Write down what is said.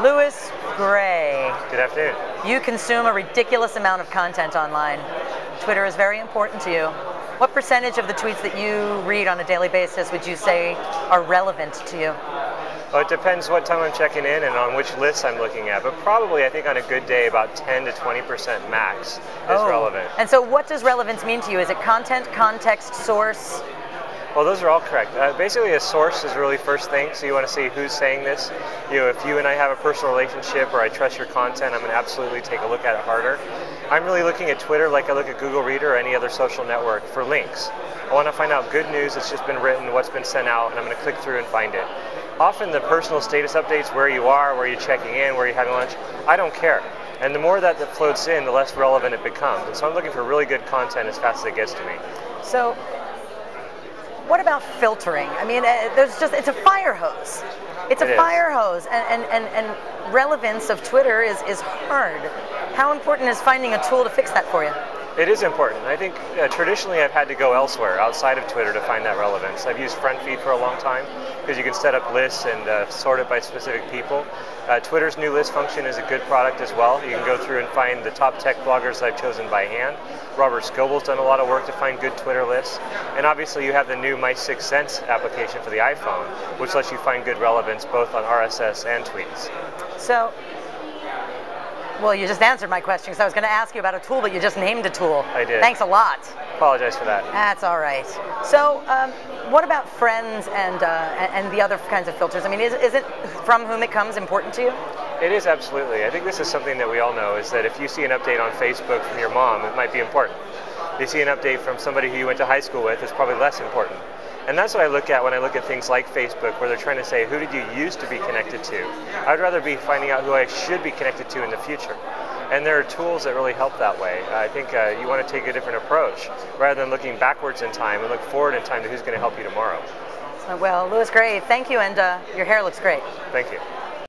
Louis Gray. Good afternoon. You consume a ridiculous amount of content online. Twitter is very important to you. What percentage of the tweets that you read on a daily basis would you say are relevant to you? Well, it depends what time I'm checking in and on which lists I'm looking at, but probably I think on a good day about 10 to 20% max is relevant. And so what does relevance mean to you? Is it content, context, source? Well, those are all correct. Basically, a source is really first thing, so you want to see who's saying this. If you and I have a personal relationship or I trust your content, I'm going to absolutely take a look at it harder. I'm really looking at Twitter like I look at Google Reader or any other social network for links. I want to find out good news that's just been written, what's been sent out, and I'm going to click through and find it. Often the personal status updates, where you are, where you're checking in, where you're having lunch, I don't care. And the more that floats in, the less relevant it becomes. And so I'm looking for really good content as fast as it gets to me. So, what about filtering? I mean, it's a fire hose. It's a fire hose, and relevance of Twitter is hard. How important is finding a tool to fix that for you? It is important. I think traditionally I've had to go elsewhere outside of Twitter to find that relevance. I've used Friend Feed for a long time because you can set up lists and sort it by specific people. Twitter's new list function is a good product as well. You can go through and find the top tech bloggers that I've chosen by hand. Robert Scoble's done a lot of work to find good Twitter lists. And obviously you have the new My 6 Cents application for the iPhone, which lets you find good relevance both on RSS and tweets. So, well, you just answered my question because I was going to ask you about a tool, but you just named a tool. I did. Thanks a lot. Apologize for that. That's all right. So, what about friends and the other kinds of filters? I mean, is it from whom it comes important to you? It is, absolutely. I think this is something that we all know, is that if you see an update on Facebook from your mom, it might be important. If you see an update from somebody who you went to high school with, it's probably less important. And that's what I look at when I look at things like Facebook, where they're trying to say, who did you used to be connected to? I'd rather be finding out who I should be connected to in the future. And there are tools that really help that way. I think you want to take a different approach, rather than looking backwards in time and look forward in time to who's going to help you tomorrow. Well, Louis Gray, thank you, and your hair looks great. Thank you.